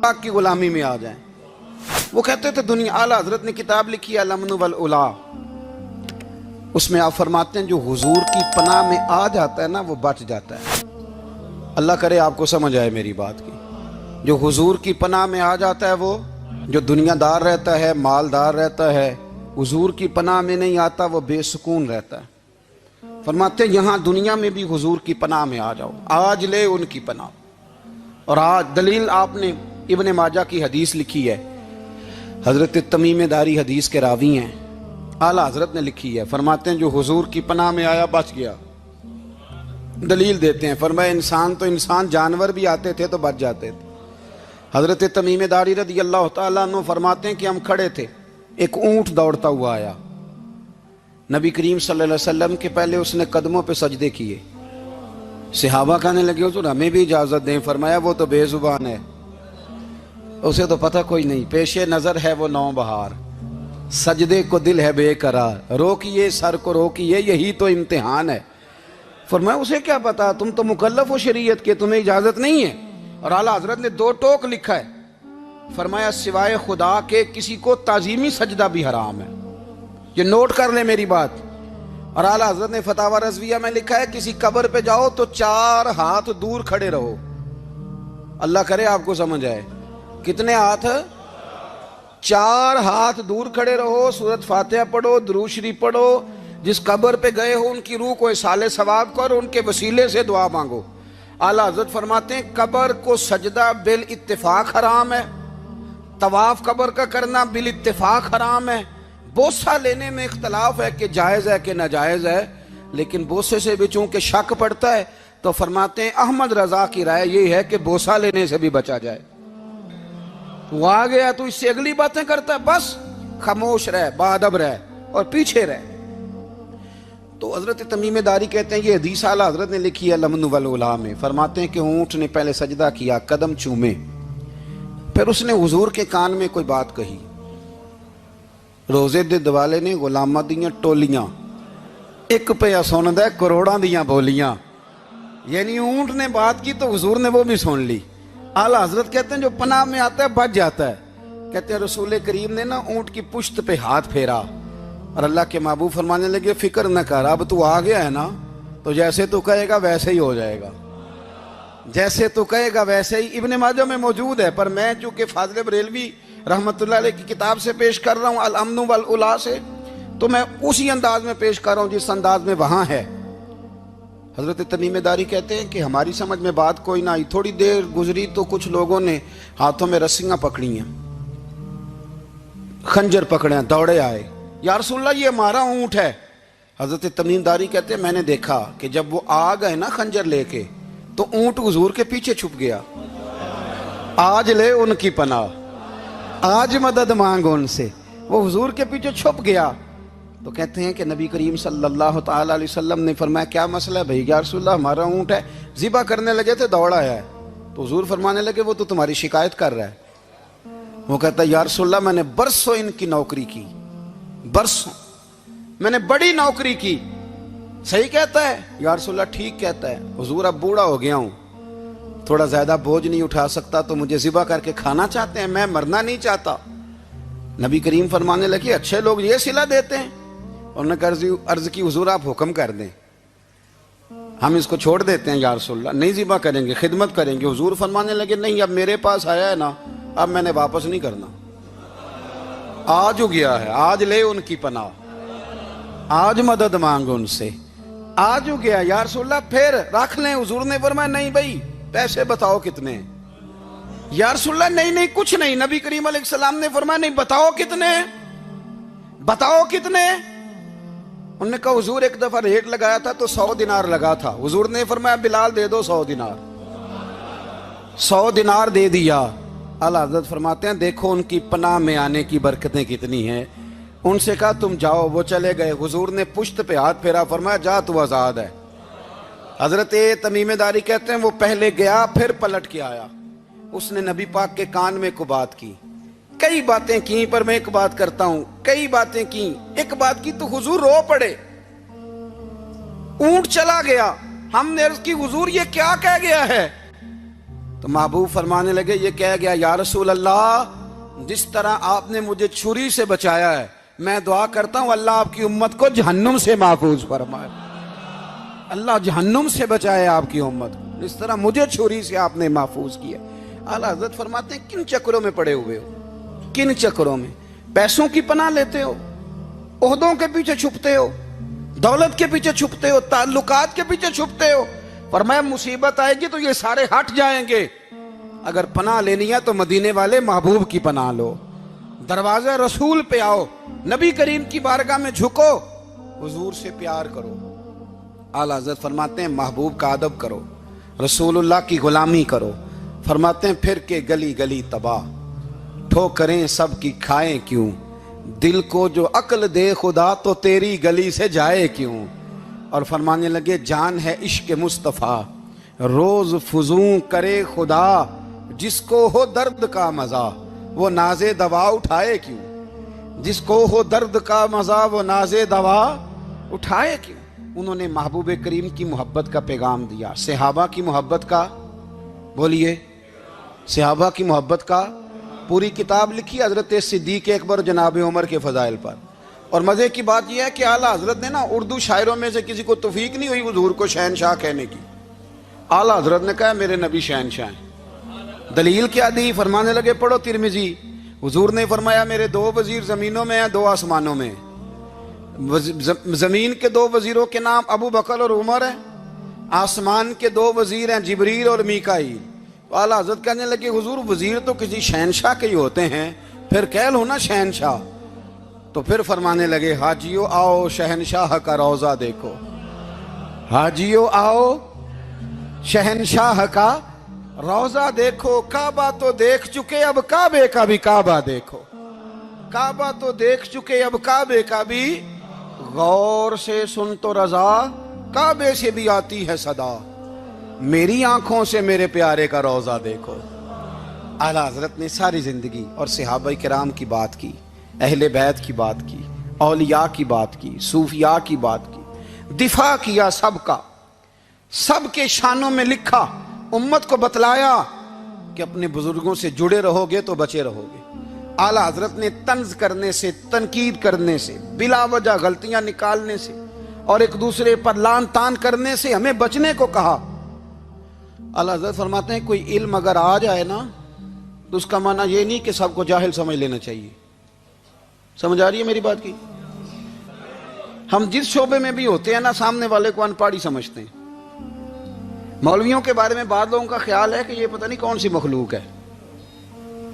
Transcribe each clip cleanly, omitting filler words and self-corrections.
پاک کی غلامی میں آ جائیں۔ وہ کہتے تھے دنیا، اعلیٰ حضرت نے کتاب لکھی ہے الامن والعلا، اس میں آپ فرماتے ہیں جو حضور کی پناہ میں آ جاتا ہے نا وہ بچ جاتا ہے۔ اللہ کرے آپ کو سمجھ آئے میری بات کی۔ جو حضور کی پناہ میں آ جاتا ہے وہ، جو دنیا دار رہتا ہے، مالدار رہتا ہے، حضور کی پناہ میں نہیں آتا وہ بے سکون رہتا ہے۔ فرماتے ہیں یہاں دنیا میں بھی حضور کی پناہ میں آ جاؤ، آج لے ان کی پناہ۔ اور آج دلیل آپ نے ابن ماجہ کی حدیث لکھی ہے، حضرت تمیم داری حدیث کے راوی ہیں، اعلیٰ حضرت نے لکھی ہے، فرماتے ہیں جو حضور کی پناہ میں آیا بچ گیا۔ دلیل دیتے ہیں، فرمایا انسان جانور بھی آتے تھے تو بچ جاتے تھے۔ حضرت تمیم داری رضی اللہ تعالیٰ عنہ فرماتے ہیں کہ ہم کھڑے تھے، ایک اونٹ دوڑتا ہوا آیا، نبی کریم صلی اللہ علیہ وسلم کے پہلے اس نے قدموں پہ سجدے کیے۔ صحابہ کہنے لگے حضور ہمیں بھی اجازت دیں، فرمایا وہ تو بے زبان ہے، اسے تو پتہ کوئی نہیں، پیش نظر ہے وہ نو بہار، سجدے کو دل ہے بے قرار، روکیے سر کو روکیے یہی تو امتحان ہے۔ فرمایا اسے کیا پتا، تم تو مکلف ہو شریعت کے، تمہیں اجازت نہیں ہے۔ اور اعلیٰ حضرت نے 2 ٹوک لکھا ہے، فرمایا سوائے خدا کے کسی کو تعظیمی سجدہ بھی حرام ہے۔ یہ نوٹ کر لیں میری بات۔ اور اعلیٰ حضرت نے فتاوی رضویہ میں لکھا ہے کسی قبر پہ جاؤ تو 4 ہاتھ دور کھڑے رہو۔ اللہ کرے آپ کو سمجھ آئے، کتنے ہاتھ؟ 4 ہاتھ دور کھڑے رہو، سورۃ فاتحہ پڑھو، درود شریف پڑھو، جس قبر پہ گئے ہو ان کی روح کو اصال ثواب کرو، ان کے وسیلے سے دعا مانگو۔ اعلیٰ حضرت فرماتے ہیں قبر کو سجدہ بالاتفاق حرام ہے، طواف قبر کا کرنا بالاتفاق حرام ہے، بوسہ لینے میں اختلاف ہے کہ جائز ہے کہ ناجائز ہے، لیکن بوسے سے بھی چونکہ شک پڑتا ہے تو فرماتے ہیں احمد رضا کی رائے یہ ہے کہ بوسہ لینے سے بھی بچا جائے۔ وہ آ گیا تو اس سے اگلی باتیں کرتا ہے، بس خاموش رہ، باادب رہ اور پیچھے رہ۔ تو حضرت تمیم داری کہتے ہیں یہ حدیث اعلیٰ حضرت نے لکھی ہے الامن والعلا میں، فرماتے ہیں کہ اونٹ نے پہلے سجدہ کیا، قدم چومے، پھر اس نے حضور کے کان میں کوئی بات کہی۔ روزے دے دوالے نے غلامہ دیاں ٹولیاں، ایک پہ سن دے کروڑاں دیاں بولیاں، یعنی اونٹ نے بات کی تو حضور نے وہ بھی سن لی۔ اعلیٰ حضرت کہتے ہیں جو پناہ میں آتا ہے بچ جاتا ہے۔ کہتے ہیں رسول کریم نے نا اونٹ کی پشت پہ ہاتھ پھیرا اور اللہ کے محبوب فرمانے لگے فکر نہ کر، اب تو آ گیا ہے نا تو جیسے تو کہے گا ویسے ہی ہو جائے گا، جیسے تو کہے گا ویسے ہی۔ ابن ماجہ میں موجود ہے، پر میں چونکہ فاضل بریلوی رحمۃ اللہ علیہ کی کتاب سے پیش کر رہا ہوں الامن والعلا سے، تو میں اسی انداز میں پیش کر رہا ہوں جس انداز میں وہاں ہے۔ حضرت تمیم داری کہتے ہیں کہ ہماری سمجھ میں بات کوئی نہ آئی، تھوڑی دیر گزری تو کچھ لوگوں نے ہاتھوں میں رسیاں پکڑی ہیں، خنجر پکڑے ہیں، دوڑے آئے، یا رسول اللہ یہ ہمارا اونٹ ہے۔ حضرت تمیم داری کہتے ہیں میں نے دیکھا کہ جب وہ آ گئے نا خنجر لے کے تو اونٹ حضور کے پیچھے چھپ گیا۔ آج لے ان کی پناہ، آج مدد مانگ ان سے، وہ حضور کے پیچھے چھپ گیا۔ تو کہتے ہیں کہ نبی کریم صلی اللہ تعالیٰ علیہ وسلم نے فرمایا کیا مسئلہ ہے بھائی؟ یا رسول اللہ ہمارا اونٹ ہے، ذبح کرنے لگے تھے دوڑا آیا ہے۔ تو حضور فرمانے لگے وہ تو تمہاری شکایت کر رہا ہے۔ وہ کہتا ہے یا رسول اللہ میں نے برسوں ان کی نوکری کی، برسوں میں نے بڑی نوکری کی۔ صحیح کہتا ہے یا رسول اللہ؟ ٹھیک کہتا ہے حضور، اب بوڑھا ہو گیا ہوں، تھوڑا زیادہ بوجھ نہیں اٹھا سکتا، تو مجھے ذبح کر کے کھانا چاہتے ہیں، میں مرنا نہیں چاہتا۔ نبی کریم فرمانے لگے اچھے لوگ یہ صلہ دیتے ہیں؟ انہوں نے عرض کی حضور آپ حکم کر دیں، ہم اس کو چھوڑ دیتے ہیں یا رسول اللہ، نہیں ذبح کریں گے، خدمت کریں گے۔ حضور فرمانے لگے نہیں، اب میرے پاس آیا ہے نا، اب میں نے واپس نہیں کرنا، آج ہو گیا ہے، آج لے ان کی پناہ، آج مدد مانگ ان سے، آج ہو گیا یا رسول اللہ پھر رکھ لیں۔ حضور نے فرمایا نہیں بھائی پیسے بتاؤ کتنے؟ یا رسول اللہ نہیں کچھ نہیں۔ نبی کریم علیہ السلام نے فرمایا نہیں بتاؤ کتنے، بتاؤ کتنے؟ انہوں نے کہا حضور ایک دفعہ ریٹ لگایا تھا تو 100 دینار لگا تھا۔ حضور نے فرمایا بلال دے دو 100 دینار، 100 دینار دے دیا۔ اعلیٰ حضرت فرماتے ہیں دیکھو ان کی پناہ میں آنے کی برکتیں کتنی ہیں۔ ان سے کہا تم جاؤ، وہ چلے گئے۔ حضور نے پشت پہ ہاتھ پھیرا، فرمایا جا تو آزاد ہے۔ حضرت تمیم داری کہتے ہیں وہ پہلے گیا پھر پلٹ کے آیا، اس نے نبی پاک کے کان میں کو بات کی، کئی باتیں کی، پر میں ایک بات کرتا ہوں، کئی باتیں کی، ایک بات کی تو حضور رو پڑے۔ اونٹ چلا گیا، ہم نے عرض کی حضور یہ کیا کہہ گیا ہے؟ تو محبوب فرمانے لگے یہ کہہ گیا یا رسول اللہ جس طرح آپ نے مجھے چھری سے بچایا ہے میں دعا کرتا ہوں اللہ آپ کی امت کو جہنم سے محفوظ فرمائے، اللہ جہنم سے بچائے آپ کی امت کو جس طرح مجھے چھری سے آپ نے محفوظ کیا۔ اعلیٰ حضرت فرماتے ہیں کن چکروں میں پڑے ہوئے ہو، کن چکروں میں؟ پیسوں کی پناہ لیتے ہو، عہدوں کے پیچھے چھپتے ہو، دولت کے پیچھے چھپتے ہو، تعلقات کے پیچھے چھپتے ہو۔ فرمایا مصیبت آئے گی تو یہ سارے ہٹ جائیں گے، اگر پناہ لینی ہے تو مدینے والے محبوب کی پناہ لو، دروازہ رسول پہ آؤ، نبی کریم کی بارگاہ میں جھکو، حضور سے پیار کرو۔ اعلیٰ حضرت فرماتے ہیں محبوب کا ادب کرو، رسول اللہ کی غلامی کرو۔ فرماتے ہیں پھر کے گلی گلی تباہ، ٹھوکریں سب کی کھائیں کیوں، دل کو جو عقل دے خدا تو تیری گلی سے جائے کیوں۔ اور فرمانے لگے جان ہے عشق مصطفیٰ روز فزوں کرے خدا، جس کو ہو درد کا مزہ وہ ناز دوا اٹھائے کیوں، جس کو ہو درد کا مزہ وہ ناز دوا اٹھائے کیوں۔ انہوں نے محبوب کریم کی محبت کا پیغام دیا، صحابہ کی محبت کا، بولیے صحابہ کی محبت کا پوری کتاب لکھی حضرت صدیق اکبر جناب عمر کے فضائل پر۔ اور مزے کی بات یہ ہے کہ اعلیٰ حضرت نے نا اردو شاعروں میں سے کسی کو توفیق نہیں ہوئی حضور کو شہنشاہ کہنے کی، اعلیٰ حضرت نے کہا میرے نبی شہنشاہ ہیں۔ دلیل کیا دی؟ فرمانے لگے پڑھو ترمذی، حضور نے فرمایا میرے دو وزیر زمینوں میں ہیں دو آسمانوں میں، زمین کے دو وزیروں کے نام ابو بکر اور عمر ہیں، آسمان کے دو وزیر ہیں جبریل اور میکائیل۔ اعلیٰ حضرت کہنے لگے حضور وزیر تو کسی شہنشاہ کے ہی ہوتے ہیں، پھر کہہ لو نا شہنشاہ۔ تو پھر فرمانے لگے حاجیو آؤ شہنشاہ کا روضہ دیکھو، حاجیو آؤ شہنشاہ کا روضہ دیکھو، کعبہ تو دیکھ چکے اب کعبے کا بھی کعبہ دیکھو، کعبہ تو دیکھ چکے اب کعبے کا بھی، غور سے سن تو رضا کعبے سے بھی آتی ہے صدا، میری آنکھوں سے میرے پیارے کا روضہ دیکھو۔ اعلیٰ حضرت نے ساری زندگی اور صحابہ کرام کی بات کی، اہل بیت کی بات کی، اولیاء کی بات کی، صوفیاء کی بات کی، دفاع کیا سب کا، سب کے شانوں میں لکھا، امت کو بتلایا کہ اپنے بزرگوں سے جڑے رہو گے تو بچے رہو گے۔ اعلیٰ حضرت نے طنز کرنے سے، تنقید کرنے سے، بلا وجہ غلطیاں نکالنے سے اور ایک دوسرے پر لان تان کرنے سے ہمیں بچنے کو کہا۔ اعلیٰ حضرت فرماتے ہیں کوئی علم اگر آ جائے نا تو اس کا معنی یہ نہیں کہ سب کو جاہل سمجھ لینا چاہیے۔ سمجھ آ رہی ہے میری بات کی؟ ہم جس شعبے میں بھی ہوتے ہیں نا سامنے والے کو ان پڑھ ہی سمجھتے ہیں۔ مولویوں کے بارے میں بعض لوگوں کا خیال ہے کہ یہ پتہ نہیں کون سی مخلوق ہے،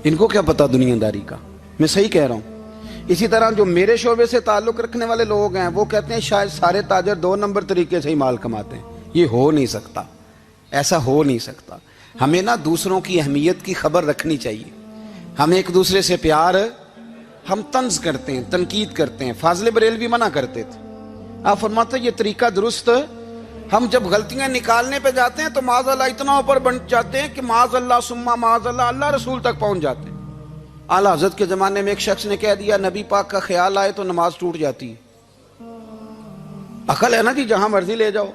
ان کو کیا پتا دنیا داری کا۔ میں صحیح کہہ رہا ہوں۔ اسی طرح جو میرے شعبے سے تعلق رکھنے والے لوگ ہیں وہ کہتے ہیں شاید سارے تاجر دو نمبر طریقے سے ہی مال کماتے ہیں۔ یہ ہو نہیں سکتا، ایسا ہو نہیں سکتا۔ ہمیں نا دوسروں کی اہمیت کی خبر رکھنی چاہیے، ہمیں ایک دوسرے سے پیار، ہم طنز کرتے ہیں، تنقید کرتے ہیں۔ فاضل بریلوی منع کرتے تھے، آپ فرماتے ہیں یہ طریقہ درست، ہم جب غلطیاں نکالنے پہ جاتے ہیں تو معاذ اللہ اتنا اوپر بن جاتے ہیں کہ معاذ اللہ ثم معاذ اللہ اللہ رسول تک پہنچ جاتے ہیں۔ اعلیٰ حضرت کے زمانے میں ایک شخص نے کہہ دیا نبی پاک کا خیال آئے تو نماز ٹوٹ جاتی ہے۔ عقل ہے نا جی، جہاں مرضی لے جاؤ۔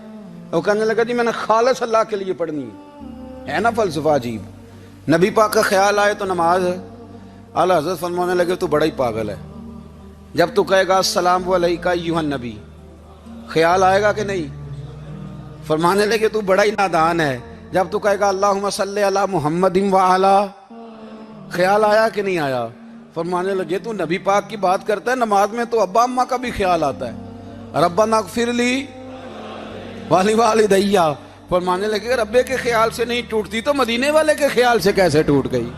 وہ کہنے لگا جی میں نے خالص اللہ کے لیے پڑھنی ہے نا فلسفہ عجیب، نبی پاک کا خیال آئے تو نماز۔ اعلیٰ حضرت فرمانے لگے تو بڑا ہی پاگل ہے، جب تو کہے گا السلام علیکہ ایھا النبی خیال آئے گا کہ نہیں؟ فرمانے لگے تو بڑا ہی نادان ہے، جب تو کہے گا اللہم صلی علی محمد وعلی خیال آیا کہ نہیں آیا؟ فرمانے لگے تو نبی پاک کی بات کرتا ہے، نماز میں تو ابا اماں کا بھی خیال آتا ہے، ربنا اغفر لی ولوالدیّ۔ فرمانے لگے ربے کے خیال سے نہیں ٹوٹتی تو مدینے والے کے خیال سے کیسے ٹوٹ گئی؟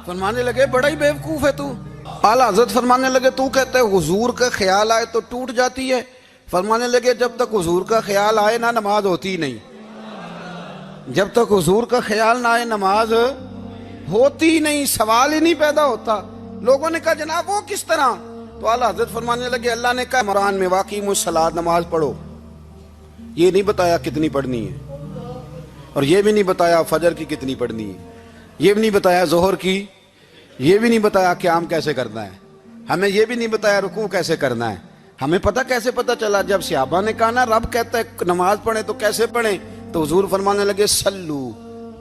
فرمانے لگے بڑا ہی بیوقوف ہے تو۔ اعلیٰ حضرت فرمانے لگے تو کہتے ہے حضور کا خیال آئے تو ٹوٹ جاتی ہے؟ فرمانے لگے جب تک حضور کا خیال آئے نہ نماز ہوتی نہیں، جب تک حضور کا خیال نہ آئے نماز ہوتی نہیں، سوال ہی نہیں پیدا ہوتا۔ لوگوں نے کہا جناب وہ کس طرح؟ تو اعلیٰ حضرت فرمانے لگے اللہ نے کہا قرآن میں واقعی الصلاۃ نماز پڑھو، یہ نہیں بتایا کتنی پڑھنی ہے، اور یہ بھی نہیں بتایا فجر کی کتنی پڑھنی ہے، یہ بھی نہیں بتایا ظہر کی، یہ بھی نہیں بتایا قیام کیسے کرنا ہے، ہمیں یہ بھی نہیں بتایا رکوع کیسے کرنا ہے۔ ہمیں پتہ کیسے پتہ چلا؟ جب صحابہ نے کہا نا رب کہتا ہے نماز پڑھیں تو کیسے پڑھیں، تو حضور فرمانے لگے سلو